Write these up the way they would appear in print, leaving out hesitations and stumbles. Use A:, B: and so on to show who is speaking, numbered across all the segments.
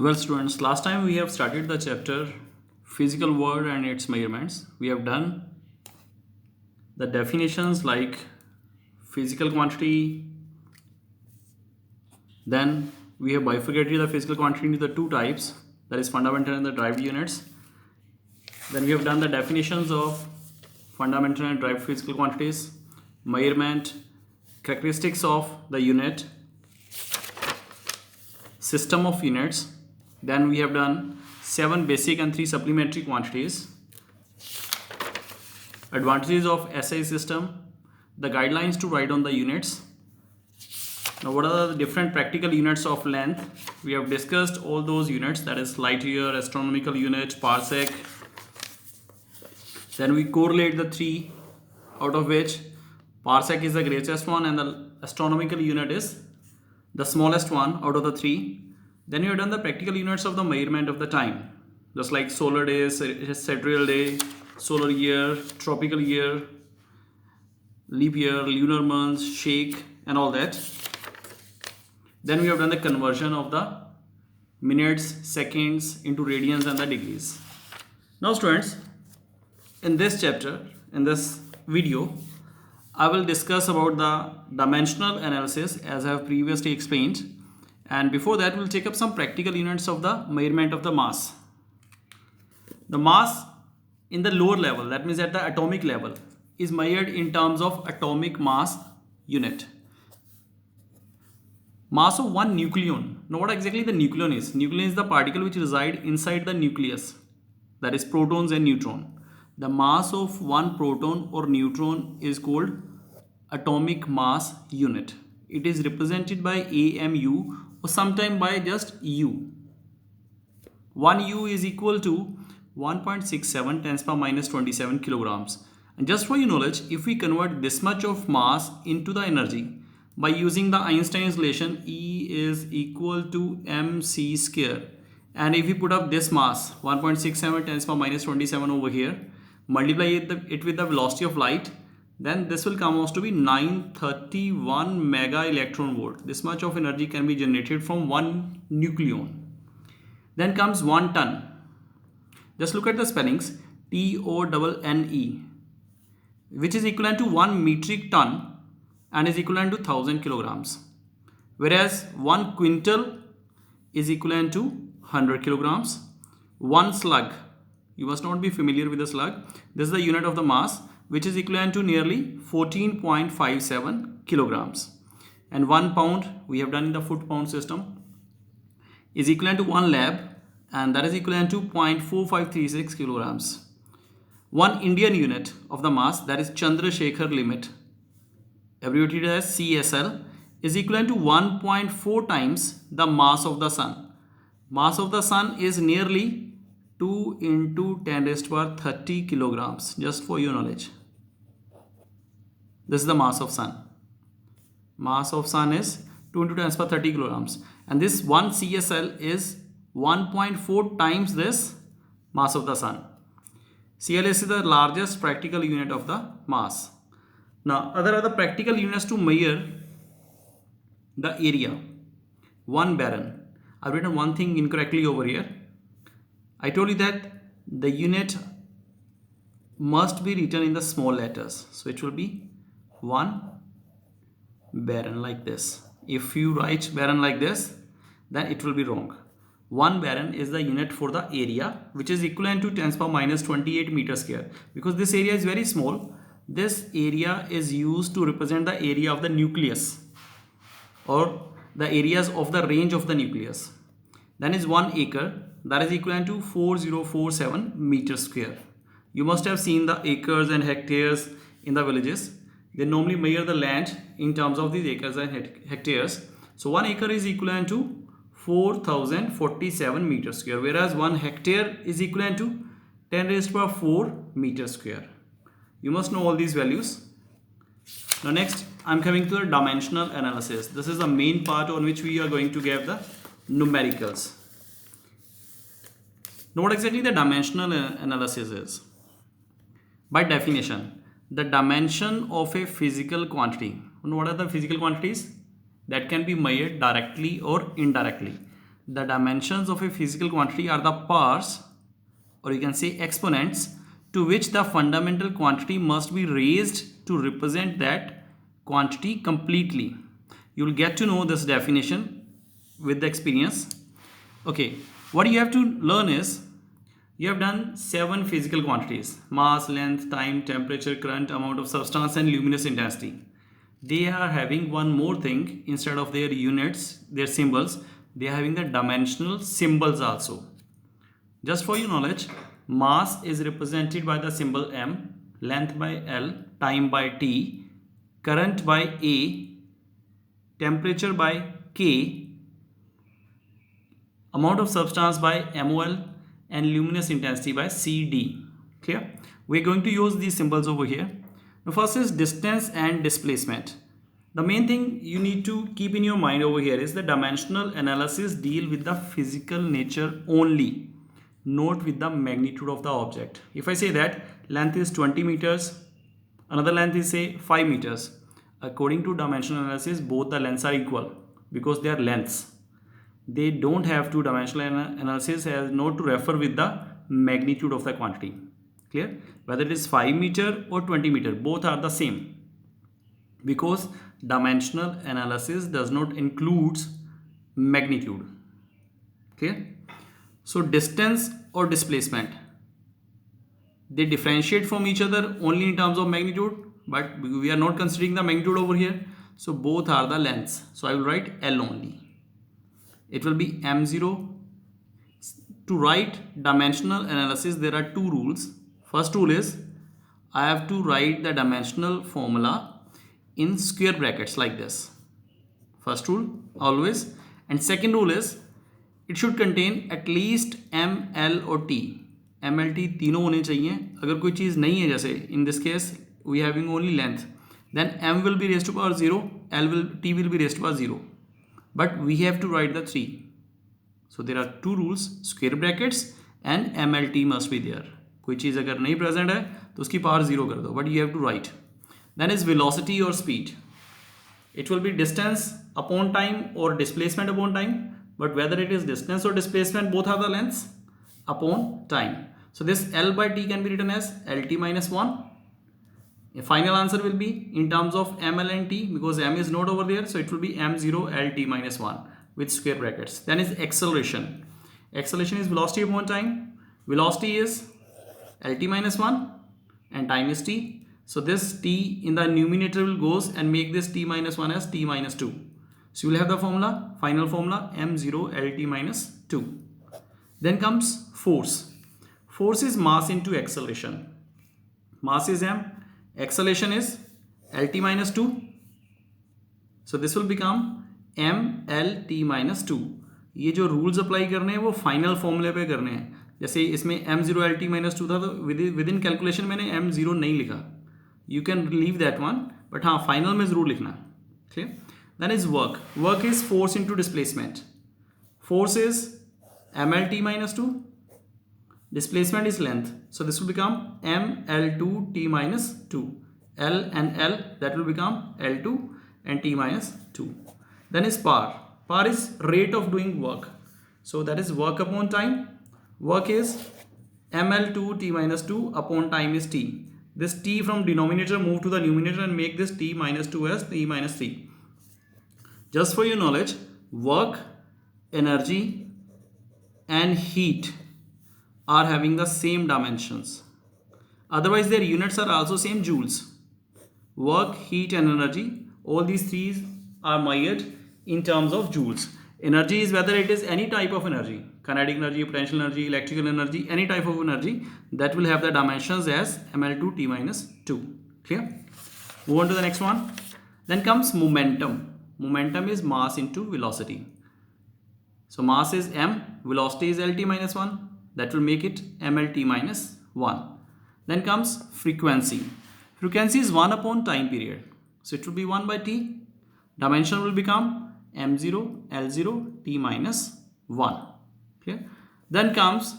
A: Well, students, last time we have started the chapter Physical World and its measurements. We have done the definitions like physical quantity, then we have bifurcated the physical quantity into the two types, that is fundamental and the derived units. Then we have done the definitions of fundamental and derived physical quantities, measurement, characteristics of the unit, system of units. Then we have done 7 basic and 3 supplementary quantities, advantages of SI system, the guidelines to write on the units. Now what are the different practical units of length? We have discussed all those units, that is light year, astronomical unit, parsec. Then we correlate the 3, out of which parsec is the greatest one and the astronomical unit is the smallest one out of the 3. Then you have done the practical units of the measurement of the time, just like solar day, sidereal day, solar year, tropical year, leap year, lunar months, shake and all that. Then we have done the conversion of the minutes, seconds into radians and the degrees. Now students, in this chapter, in this video, I will discuss about the dimensional analysis as I have previously explained. And before that, we'll take up some practical units of the measurement of the mass. The mass in the lower level, that means at the atomic level, is measured in terms of atomic mass unit. Mass of one nucleon. Now what exactly the nucleon is? Nucleon is the particle which reside inside the nucleus, that is protons and neutron. The mass of one proton or neutron is called atomic mass unit. It is represented by AMU or sometimes by just U. 1 U is equal to 1.67 10 power minus 27 kilograms. And just for your knowledge, if we convert this much of mass into the energy by using the Einstein's relation, E is equal to mc square. And if we put up this mass 1.67 10 power minus 27 over here, multiply it with the velocity of light, then this will come out to be 931 mega electron volt. This much of energy can be generated from one nucleon. Then comes 1 ton. Just look at the spellings, TONNE, which is equivalent to 1 metric ton and is equivalent to 1000 kilograms. Whereas 1 quintal is equivalent to 100 kilograms. 1 slug, you must not be familiar with the slug. This is the unit of the mass, which is equivalent to nearly 14.57 kilograms. And 1 pound, we have done in the foot pound system, is equivalent to 1 lab, and that is equivalent to 0.4536 kilograms. 1 Indian unit of the mass, that is Chandrasekhar limit, abbreviated as CSL, is equivalent to 1.4 times the mass of the sun. Mass of the sun is nearly 2 into 10 raised to power 30 kilograms, just for your knowledge. This is the mass of sun. Mass of sun is 2 into 10 to the power 30 kilograms. And this 1 CSL is 1.4 times this mass of the sun. CL is the largest practical unit of the mass. Now, other are the practical units to measure the area. 1 barren. I've written one thing incorrectly over here. I told you that the unit must be written in the small letters. So it will be 1 barren like this. If you write barren like this, then it will be wrong. 1 barren is the unit for the area, which is equivalent to 10 power minus 28 meters square. Because this area is very small, this area is used to represent the area of the nucleus or the areas of the range of the nucleus. Then is 1 acre, that is equivalent to 4047 meters square. You must have seen the acres and hectares in the villages. They normally measure the land in terms of these acres and hectares. So 1 acre is equivalent to 4047 meters square, whereas 1 hectare is equivalent to 10 raised to power 4 meters square. You must know all these values. Now next, I am coming to the dimensional analysis. This is the main part on which we are going to get the numericals. Now what exactly the dimensional analysis is? By definition, the dimension of a physical quantity. And what are the physical quantities? That can be measured directly or indirectly. the dimensions of a physical quantity are the powers, or you can say exponents, to which the fundamental quantity must be raised to represent that quantity completely. You will get to know this definition with the experience. Okay, what you have to learn is, you have done 7 physical quantities: mass, length, time, temperature, current, amount of substance, and luminous intensity. They are having one more thing. Instead of their units, their symbols, they are having the dimensional symbols also. Just for your knowledge, mass is represented by the symbol m, length by L, time by T, current by A, temperature by K, amount of substance by MOL, and luminous intensity by CD. Clear? We're going to use these symbols over here. The first is distance and displacement. The main thing you need to keep in your mind over here is the dimensional analysis deal with the physical nature only, not with the magnitude of the object. If I say that length is 20 meters, another length is say 5 meters, according to dimensional analysis, both the lengths are equal because they are lengths. They don't have to dimensional analysis as not to refer with the magnitude of the quantity. Clear? Whether it is 5 meter or 20 meter, both are the same, because dimensional analysis does not include magnitude. Clear? So distance or displacement, they differentiate from each other only in terms of magnitude, but we are not considering the magnitude over here. So both are the lengths. So I will write L only. It will be m0. To write dimensional analysis, there are 2 rules. First rule is, I have to write the dimensional formula in square brackets like this. First rule always. And second rule is, it should contain at least m, L और t. m, L, t तीनों होने चाहिए. अगर कोई चीज़ नहीं है, जैसे in this case we having only length, then m will be raised to power 0, t will be raised to power 0. But we have to write the 3. So there are 2 rules, square brackets and MLT must be there. कोई चीज़ अगर नहीं present है तो उसकी power 0 कर दो, but you have to write. Then is velocity or speed. It will be distance upon time or displacement upon time, but whether it is distance or displacement, both are the lengths upon time. So this L by T can be written as LT minus 1. A final answer will be in terms of ML and T, because M is not over there, so it will be M0 LT minus 1 with square brackets. Then is acceleration. Acceleration is velocity upon time. Velocity is LT minus 1 and time is T. So this T in the numerator will goes and make this T minus 1 as T minus 2. So you will have the formula, final formula, M0 LT minus 2. Then comes force. Force is mass into acceleration. Mass is M. Acceleration is LT minus 2. So this will become MLT minus 2. ये जो rules apply करने हैं वो final formula पे करने हैं. जैसे इसमें M0 LT minus 2 था, तो within calculation मैंने M0 नहीं लिखा. You can leave that one, but हाँ final में ज़रूर लिखना. Clear? Then is work. Work is force into displacement. Force is MLT minus 2. Displacement is length. So this will become ML2 T minus 2. L and L, that will become L2 and T minus 2. Then is power. Power is rate of doing work. So that is work upon time. Work is ML2 T minus 2 upon time is T. This T from denominator move to the numerator and make this T minus 2 as T minus 3. Just for your knowledge, work, energy and heat are having the same dimensions. Otherwise their units are also same, joules. Work, heat and energy, all these three are measured in terms of joules. Energy is whether it is any type of energy, kinetic energy, potential energy, electrical energy, any type of energy, that will have the dimensions as ML2 T minus 2. Clear? Move on to the next one. Then comes momentum. Momentum is mass into velocity. So mass is M, velocity is LT minus 1. That will make it MLT minus 1. Then comes frequency. Frequency is 1 upon time period. So it will be 1 by T. Dimension will become M0 L0 T minus 1. Okay. Then comes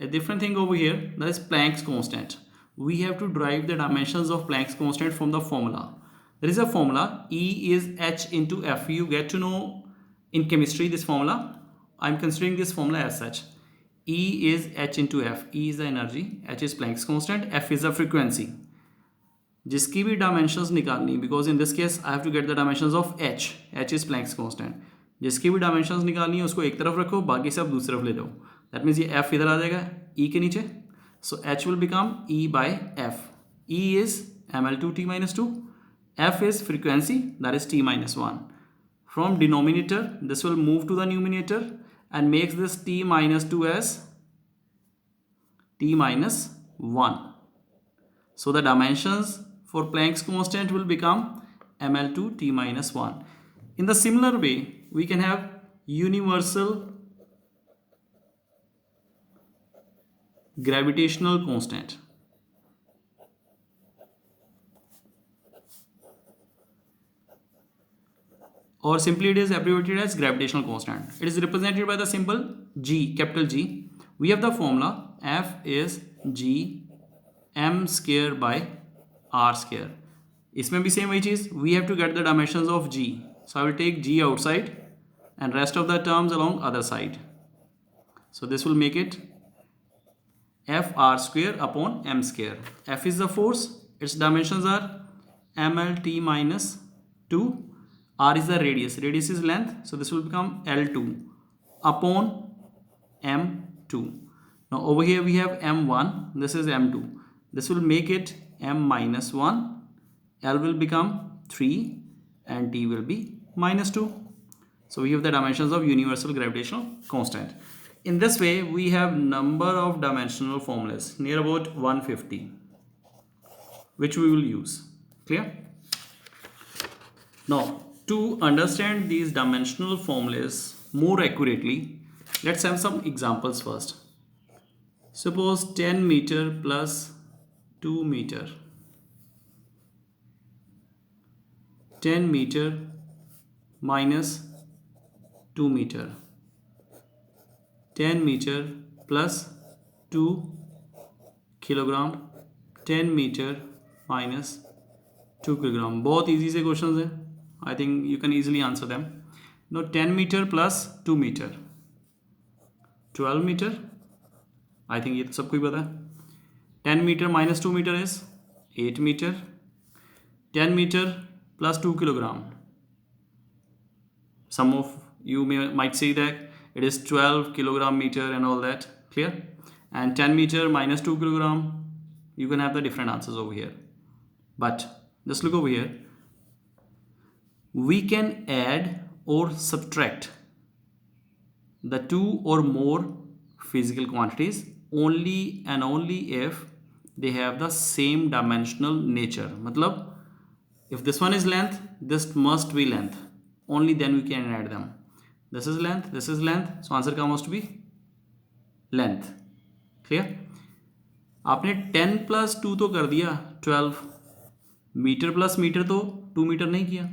A: a different thing over here, that is Planck's constant. We have to derive the dimensions of Planck's constant from the formula. There is a formula, E is H into F. You get to know in chemistry this formula. I'm considering this formula as such. E is h into f. E is the energy, h is Planck's constant, f is the frequency. जिसकी भी dimensions निकालनी, because in this case I have to get the dimensions of h. H is Planck's constant. जिसकी भी dimensions निकालनी है उसको एक तरफ रखो, बाकी सब दूसरी तरफ ले जाओ. दैट मीन्स ये एफ इधर आ जाएगा ई के नीचे. So H will become E bye F. E is ml2t-2. f is frequency, that is t-1. From denominator this will move to the numerator and makes this t-2 as t-1. So the dimensions for Planck's constant will become ml2t-1. In the similar way, we can have universal gravitational constant. Or simply it is abbreviated as gravitational constant. It is represented by the symbol G, capital G. We have the formula F is G m square by r square. इसमें भी same वही चीज. We have to get the dimensions of G. So I will take G outside and rest of the terms along other side. So this will make it F r square upon m square. F is the force. Its dimensions are ml(t-2). R is the radius. Radius is length. So this will become L2 upon M2. Now over here we have M1. This is M2. This will make it M-1. L will become 3 and T will be -2. So we have the dimensions of universal gravitational constant. In this way we have number of dimensional formulas, near about 150, which we will use. Clear? Now, to understand these dimensional formulas more accurately, let's have some examples first. Suppose 10 meter plus 2 meter, 10 meter minus 2 meter, 10 meter plus 2 kilogram, 10 meter minus 2 kilogram. बहुत easy से questions हैं. I think you can easily answer them. Now 10 meter plus 2 meter, 12 meter. I think ये तो सबको ही पता है. 10 meter minus 2 meter is 8 meter. 10 meter plus 2 kilogram. Some of you might say that it is 12 kilogram meter and all that. Clear? And 10 meter minus 2 kilogram, you can have the different answers over here. But just look over here. We can add or subtract the two or more physical quantities only and only if they have the same dimensional nature. मतलब if this one is length, this must be length. Only then we can add them. This is length, this is length. So answer का must be length. Clear? आपने 10 plus 2 तो कर दिया 12. Metre plus metre तो 2 metre नहीं किया.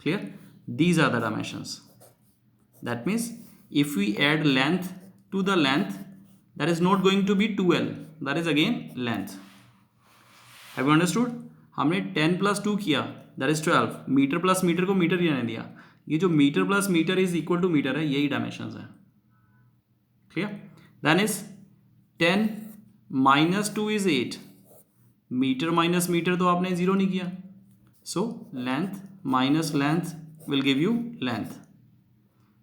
A: Clear? These are the dimensions. That means if we add length to the length, that is not going to be 2L. That is again length. Have you understood? हमने 10 plus 2 किया, that is 12. Metre plus metre को metre ही रहने दिया. ये जो metre plus metre is equal to metre है, यही डायमेंशंस है. Clear? Then is 10 minus 2 is 8. Metre minus metre तो आपने 0 नहीं किया. So length minus length will give you length.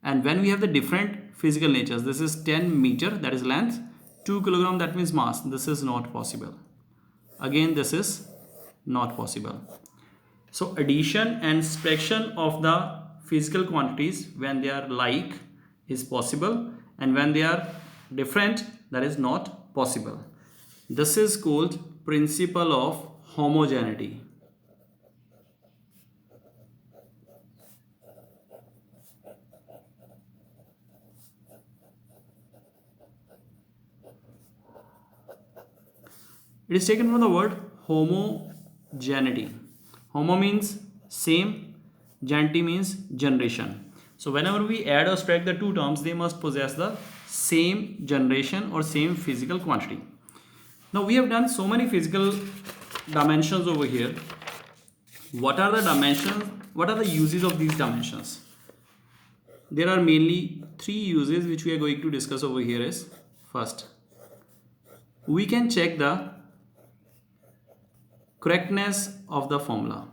A: And when we have the different physical natures, this is 10 meter, that is length, 2 kilogram, that means mass. This is not possible. Again, this is not possible. So addition and subtraction of the physical quantities when they are like is possible, and when they are different, that is not possible. This is called principle of homogeneity. It is taken from the word homogeneity. Homo means same, genity means generation. So whenever we add or subtract the two terms, they must possess the same generation or same physical quantity. Now we have done so many physical dimensions over here. What are the dimensions? What are the uses of these dimensions? There are mainly three uses which we are going to discuss over here is, first, we can check the correctness of the formula.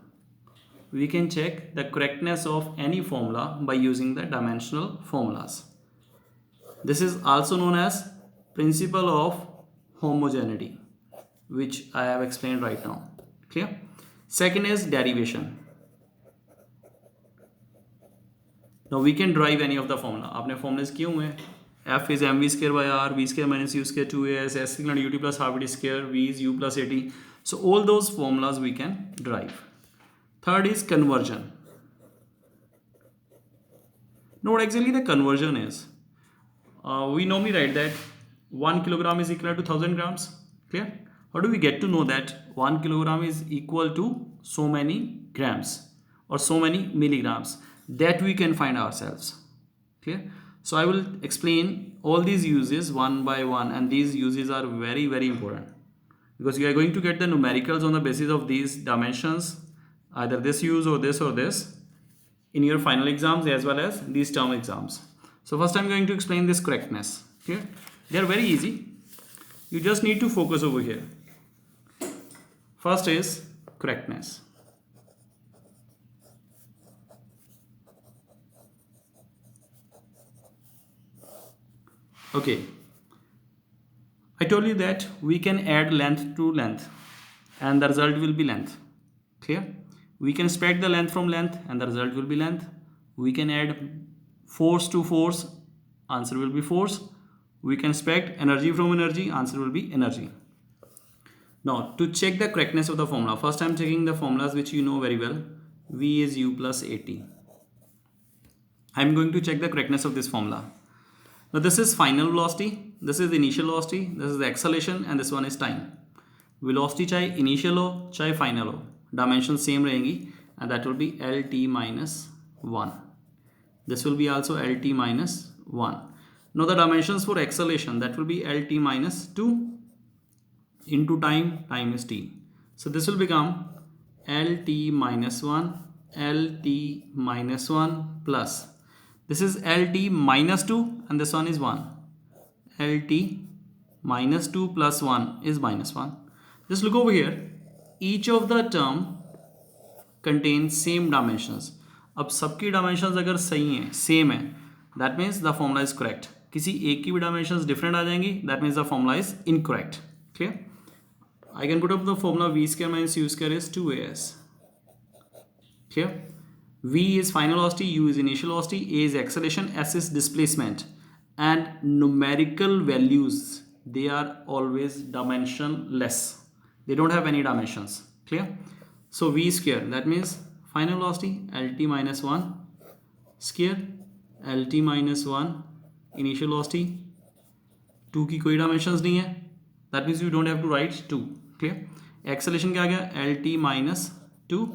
A: We can check the correctness of any formula by using the dimensional formulas. This is also known as principle of homogeneity, which I have explained right now. Clear? Second is derivation. Now we can derive any of the formula. आपने formulas किए हुए हैं. F is mv square by r, v square minus u square 2as, s equal to ut plus half it square, v is u plus at. So all those formulas we can derive. Third is conversion. Now what exactly the conversion is? We normally write that 1 kilogram is equal to 1000 grams. Clear? How do we get to know that 1 kilogram is equal to so many grams or so many milligrams? That we can find ourselves. Clear? So I will explain all these uses one by one, and these uses are very, very important because you are going to get the numericals on the basis of these dimensions, either this use or this in your final exams as well as these term exams. So first I'm going to explain this correctness. Clear? They are very easy. You just need to focus over here. First is correctness. Okay, I told you that we can add length to length and the result will be length. Clear? We can spread the length from length and the result will be length. We can add force to force, answer will be force. We can subtract energy from energy, answer will be energy. Now to check the correctness of the formula, first I am checking the formulas which you know very well. V is u plus at. I am going to check the correctness of this formula. Now this is final velocity, this is initial velocity, this is the acceleration, and this one is time. Velocity चाहे initial हो, चाहे final हो, dimensions same रहेंगी, and that will be Lt minus 1. This will be also Lt minus 1. Now the dimensions for acceleration, that will be Lt minus 2 into time, time is t. So this will become Lt minus 1, Lt minus 1 plus. This is Lt minus 2 and this one is 1. Lt minus 2 plus 1 is minus 1. Just look over here. Each of the term contains same dimensions. अब सबकी dimensions अगर सही हैं, same है, that means the formula is correct. किसी एक की भी dimensions different आ जाएंगी, that means the formula is incorrect. Clear? I can put up the formula v square minus u square is 2as. Clear? V is final velocity, U is initial velocity, A is acceleration, S is displacement, and numerical values, they are always dimensionless. They don't have any dimensions. Clear? So V square, that means final velocity Lt minus 1 square, Lt minus 1 initial velocity, 2 की कोई dimensions नहीं है, that means you don't have to write 2. Clear? Acceleration क्या आ गया? Lt minus 2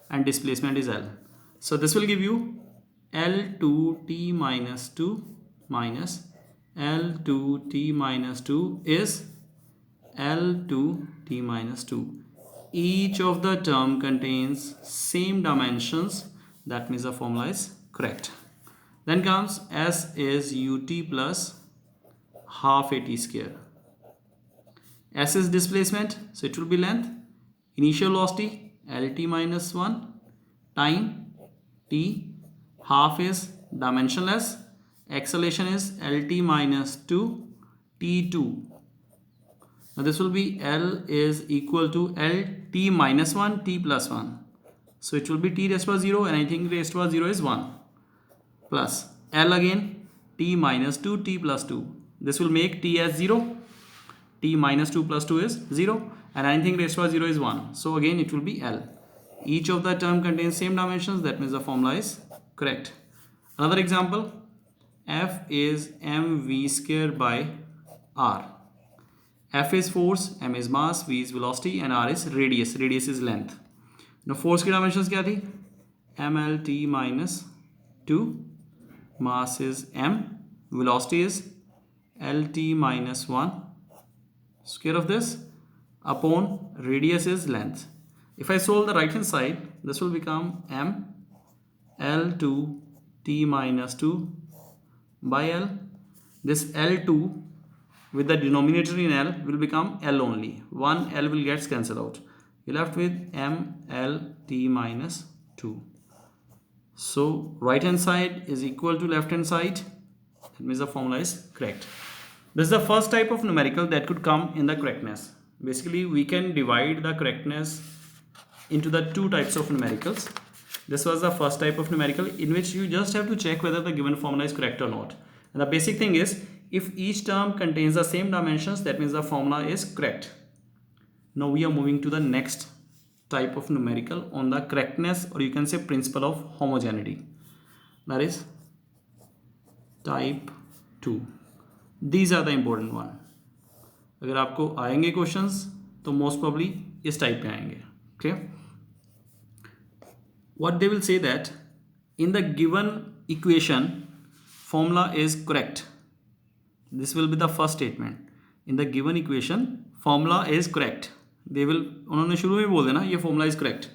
A: and displacement is L. So this will give you L2t minus 2 minus L2t minus 2 is L2t minus 2. Each of the term contains same dimensions, that means the formula is correct. Then comes S is ut plus half at square. S is displacement, so it will be length. Initial velocity Lt minus 1, time t, half is dimensionless, acceleration is Lt minus 2, t2. Now this will be L is equal to Lt minus 1, t plus 1. So it will be t raised to 0 and I think raised to 0 is 1 plus L again t minus 2, t plus 2. This will make t as 0. T minus 2 plus 2 is 0 and anything raised to 0 is 1. So again it will be L. Each of the term contains same dimensions, that means the formula is correct. Another example, F is mv square by r. F is force, m is mass, v is velocity and r is radius. Radius is length. Now force की dimensions क्या थी? mlt minus 2, mass is m, velocity is lt minus 1, square of this upon radius is length. If I solve the right hand side, this will become m L2 t minus 2 by L. This L2 with the denominator in L will become L only. One L will get cancelled out. You're left with MLT minus 2. So right hand side is equal to left hand side. That means the formula is correct. This is the first type of numerical that could come in the correctness. Basically, we can divide the correctness into the two types of numericals. This was the first type of numerical in which you just have to check whether the given formula is correct or not. And the basic thing is, if each term contains the same dimensions, that means the formula is correct. Now we are moving to the next type of numerical on the correctness, or you can say principle of homogeneity. That is type 2. These are the important one. अगर आपको आएंगे questions तो most probably इस type पे आएंगे. Okay, what they will say that in the given equation formula is correct. This will be the first statement. In the given equation formula is correct. They will, उन्होंने शुरू में बोल देना ये formula is correct.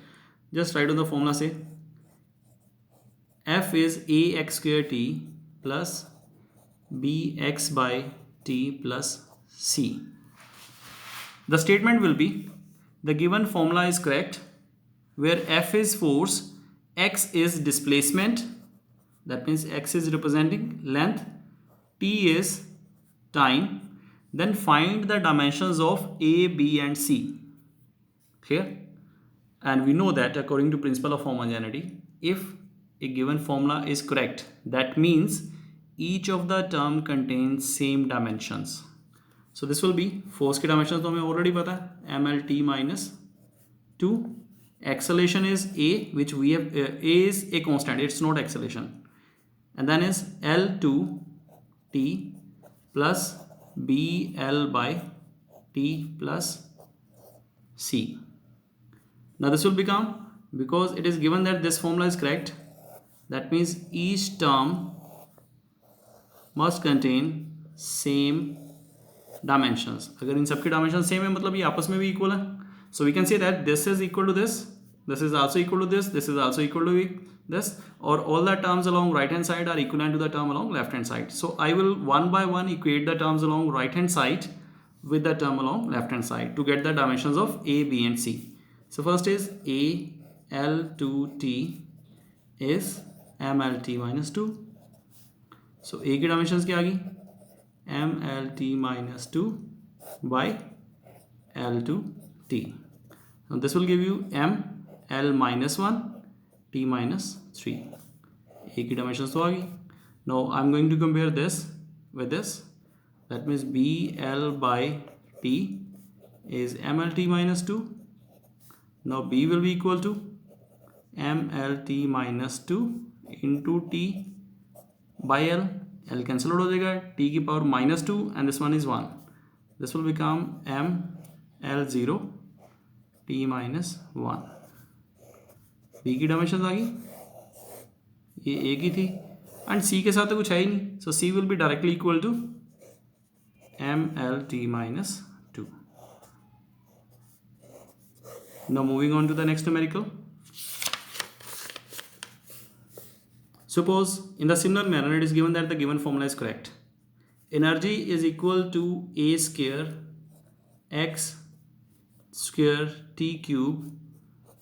A: Just write on the formula, say f is ax square t plus bx by t plus c. The statement will be the given formula is correct where f is force, x is displacement, that means x is representing length, t is time, then find the dimensions of a, b and c. Clear? And we know that according to principle of homogeneity, if a given formula is correct, that means each of the term contains same dimensions. So this will be force की dimensions तो हमें already पता है, mlt minus 2. Acceleration is a, which we have, a is a constant, it's not acceleration, and then is L2t plus bl by t plus c. Now this will become, because it is given that this formula is correct, that means each term must contain same dimensions. अगर इन सबके dimensions same है मतलब ये आपस में भी equal है. So we can say that this is equal to this, this is also equal to this is also equal to this, or all the terms along right hand side are equivalent to the term along left hand side. So I will one by one equate the terms along right hand side with the term along left hand side to get the dimensions of a, b and c. So first is a L2t is mlt minus 2. So a की dimensions क्या आ गई, mlt minus 2 by L2t. Now this will give you m l minus 1 t minus 3. A की dimensions तो आ गई. Now I'm going to compare this with this. That means bl by t is mlt minus 2. Now b will be equal to mlt minus 2 into t by l. L cancel out हो जाएगा, t की power minus 2 and this one is 1. This will become m l0 t minus 1. b की dimensions आ गई, ये a की थी and c के साथ तो कुछ है ही नहीं, so c will be directly equal to m l t minus 2. Now moving on to the next numerical. Suppose in the similar manner it is given that the given formula is correct. Energy is equal to a square x square t cube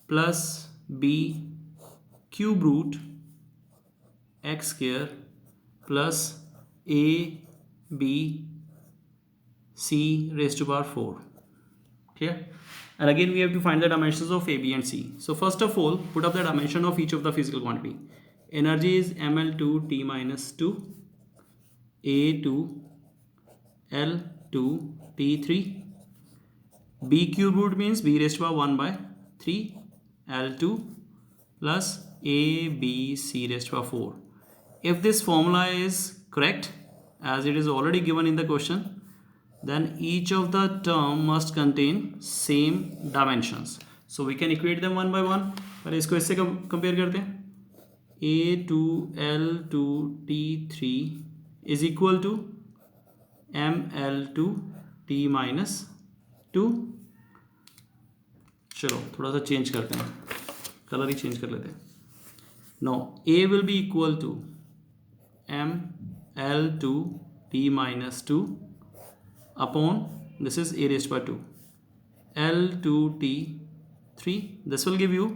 A: plus b cube root x square plus a b c raised to power 4. Clear? And again we have to find the dimensions of a, b and c. So first of all, put up the dimension of each of the physical quantity. Energy is ml2 t minus 2, a2 l2 t3, b cube root means b raised to power 1 by 3 l2 plus a b c raised to power 4. If this formula is correct, as it is already given in the question, then each of the term must contain same dimensions. So we can equate them one by one. पर इसको इससे compare करते हैं. A2L2T3 is equal to ML2T minus 2. चलो थोड़ा सा change करते हैं, कलर ही चेंज कर लेते हैं. Now A will be equal to L2t minus 2 upon this is a raised by 2 L2t 3. This will give you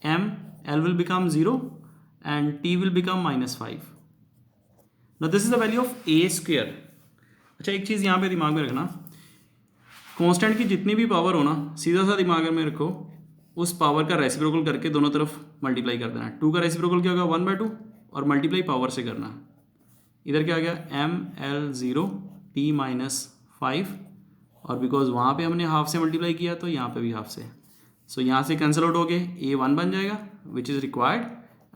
A: m, L will become 0 and t will become minus 5. Now this is the value of a square. अच्छा एक चीज़ यहाँ पे दिमाग में रखना, constant की जितनी भी पावर हो ना सीधा सा दिमाग में रखो, उस पावर का रेसिप्रोकल करके दोनों तरफ मल्टीप्लाई कर देना. 2 का रेसिप्रोकल क्या होगा 1/2 और मल्टीप्लाई पावर से करना. इधर क्या आ गया ML0 t माइनस 5 और बिकॉज वहाँ पे हमने हाफ से मल्टीप्लाई किया तो यहाँ पे भी हाफ से. सो यहाँ से कैंसिल आउट हो गए, a 1 बन जाएगा विच इज़ रिक्वायर्ड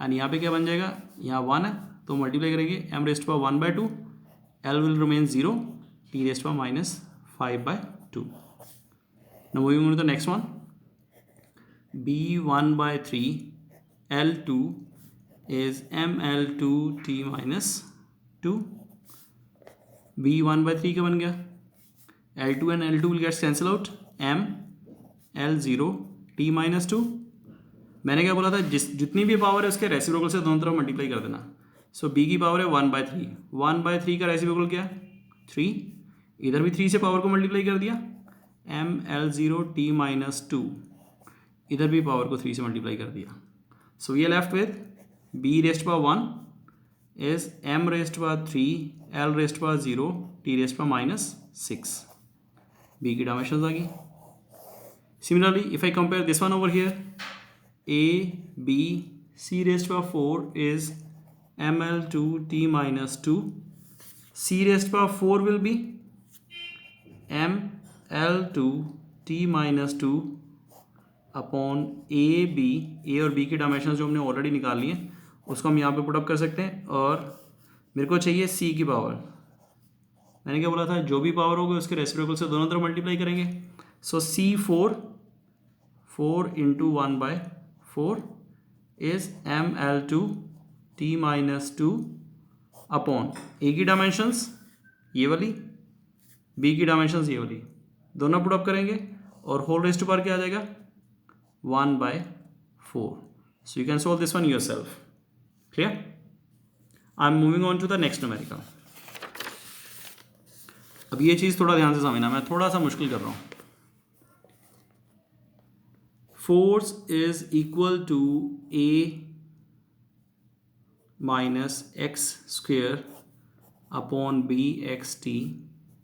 A: एंड यहाँ पे क्या बन जाएगा, यहाँ 1 है तो मल्टीप्लाई करेंगे m raised power 1/2, L will remain 0, t raised power minus 5/2. Now moving on to the next one, b1/3 L2 is mL2t minus 2. b1/3 क्या बन गया, L2 and L2 will get cancel out, m L0 t minus 2. मैंने क्या बोला था, जितनी भी power है उसके रेसिप्रोकल से दोनों तरफ मल्टीप्लाई कर देना. सो b की पावर है 1/3, 1/3 का रेसिप्रोकल क्या है 3, इधर भी 3 से पावर को मल्टीप्लाई कर दिया, m L0 t minus 2, इधर भी पावर को 3 से मल्टीप्लाई कर दिया. So we are left with b raised power 1 is m raised power 3 L raised power 0 t raised power minus 6. b की डायमेंशंस आ गई. Similarly if I compare this one over here, a b c raised power 4 is ml2 t minus 2. c raised power 4 will be ml2 t minus 2 upon a b. a और b की dimension जो हमने already निकाल ली है उसको हम यहाँ पे पुट अप कर सकते हैं. और मेरे को चाहिए c की पावर. मैंने क्या बोला था, जो भी पावर होगी उसके रेसिप्रोकल से दोनों तरफ मल्टीप्लाई करेंगे. सो c4 into 1/4 is ml2 t minus 2 upon a की डायमेंशंस ये वाली, b की डायमेंशंस ये वाली, दोनों पुट अप करेंगे और होल रेज़ टू पावर क्या आ जाएगा 1/4. So you can solve this one yourself. Clear? I am moving on to the next numerical. अब ये चीज़ थोड़ा ध्यान से समझना, मैं थोड़ा सा मुश्किल कर रहा हूँ. Force is equal to a minus x square upon bxt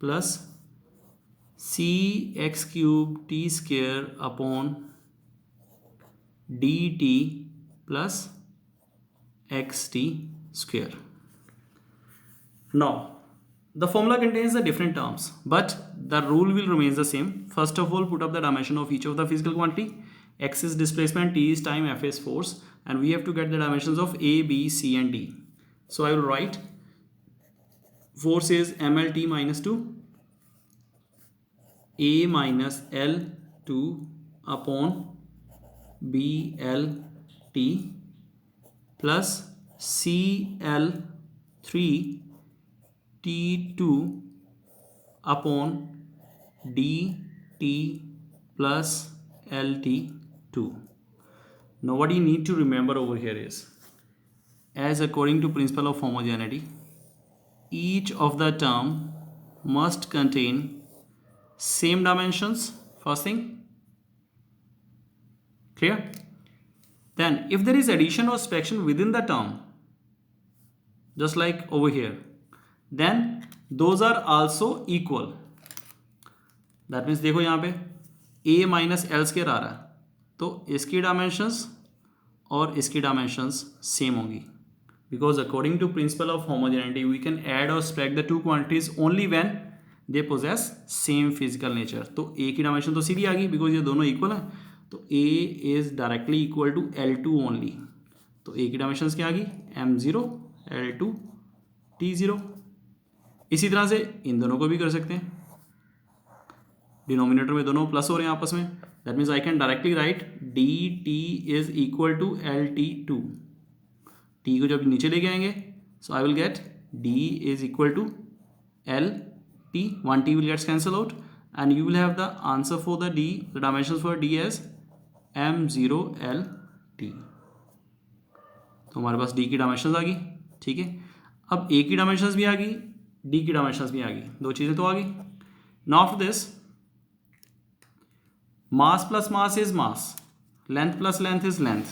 A: plus cx cube t square upon dt plus xt square. Now the formula contains the different terms but the rule will remain the same. First of all, put up the dimension of each of the physical quantity. X is displacement, t is time, f is force, and we have to get the dimensions of a, b, c and d. So I will write force is mlt minus 2, a minus l2 upon blt plus cl3 t2 upon dt plus lt2. Now what you need to remember over here is, as according to principle of homogeneity, each of the term must contain same dimensions. First thing, clear? Then if there is addition or subtraction within the term, just like over here, then those are also equal. That means देखो यहाँ पे a minus L square आ रहा है तो इसकी dimensions और इसकी डायमेंशंस सेम होंगी, because according to principle of homogeneity we can add और subtract the two quantities only when they possess same physical nature. तो a की डायमेंशन तो सीधी आ गई बिकॉज ये दोनों इक्वल हैं, तो a is directly equal to L2 only. तो a की डायमेंशंस क्या आ गई m0 L2 t0. इसी तरह से इन दोनों को भी कर सकते हैं, डिनोमिनेटर में दोनों प्लस हो रहे हैं आपस में. That means I can directly write dt is equal to LT2. t को जब नीचे लेके आएंगे so I will get d is equal to LT. 1t will get cancelled out and you will have the answer for the d, the dimensions for d as m0LT. तो हमारे पास d की dimensions आ गई. ठीक है, अब ए की dimensions भी आ गई, डी की डायमेंशंस भी आ गई, दो चीज़ें तो आ गई. Now after this mass plus mass is mass, length plus length is length.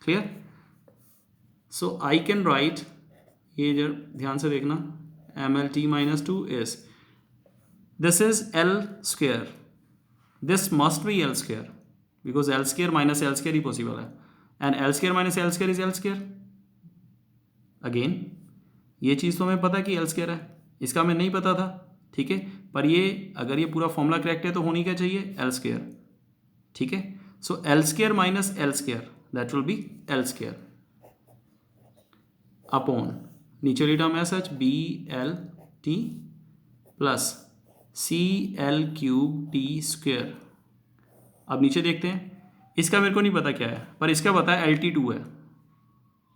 A: Clear? So I can write, ये जो ध्यान से देखना, M L T minus two is, this is L square, this must be L square because L square minus L square ही possible है, and L square minus L square is L square. Again ये चीज़ तो हमें पता कि L square है, इसका हमें नहीं पता था. ठीक है, पर ये अगर ये पूरा फॉर्मूला करेक्ट है तो होनी क्या चाहिए, एल स्क्वेयर. ठीक है, so L square minus L square that will be L square upon नीचे वाली टर्म है such B L T plus C L cube T square. अब नीचे देखते हैं, इसका मेरे को नहीं पता क्या है, पर इसका पता है एल टी टू है.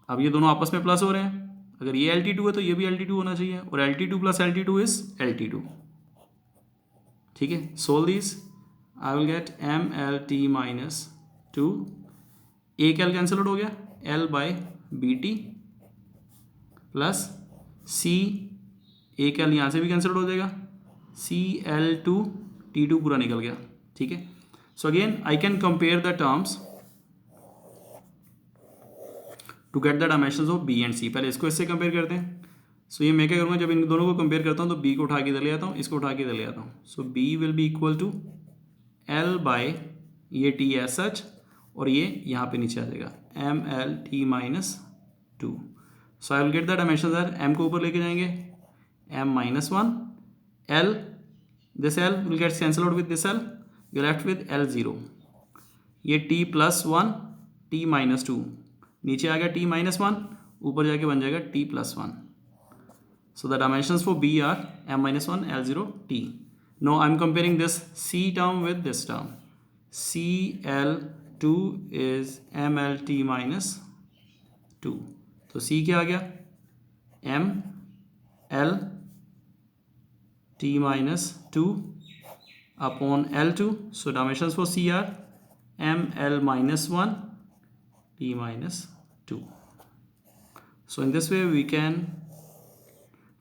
A: अब ये दोनों आपस में प्लस हो रहे हैं, अगर ये एल टी टू है तो ये भी एल टी टू होना चाहिए, और L T two plus L T two is L T two. ठीक है, solve this, I will get M L T minus two, एक एल कैंसिल आउट हो गया, L by B T plus C, एक L यहाँ से भी cancel out हो जाएगा, C L two, T two पूरा निकल गया. ठीक है, so again I can compare the terms to get the dimensions of B and सी. पहले इसको इससे कंपेयर करते हैं. सो ये मैं क्या करूँगा, जब इन दोनों को कंपेयर करता हूँ तो बी को उठा के इधर ले आता हूँ, इसको उठा के इधर ले आता हूँ. So B will be equal to L by ये टी एस सच, और ये यहाँ पे नीचे आ जाएगा M L T minus two. So I will get the dimensions are, M को ऊपर लेके जाएंगे, M minus one, L, this L will get cancel out with this L, you left with L zero, ये T plus one, T minus two, नीचे आ गया T minus one, ऊपर जाके बन जाएगा T plus one. So the dimensions for B are M minus one, L zero, T. No I am comparing this C term with this term, C L two is M L T minus two. तो C क्या आ गया, M L T minus two upon L two. So dimensions for C are M L minus one t minus 2. So in this way we can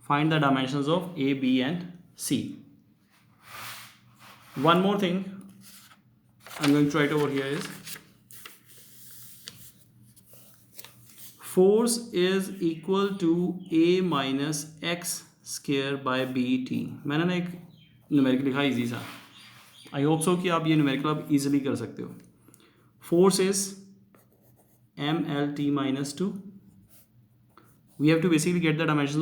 A: find the dimensions of A, B and C. One more thing I'm going to write over here is force is equal to A minus x square by BT. मैंने ना एक numerical लिखा easy सा, I hope so कि आप ये numerical आप easily कर सकते हो. Force is MLT minus 2. We have to basically get the dimensions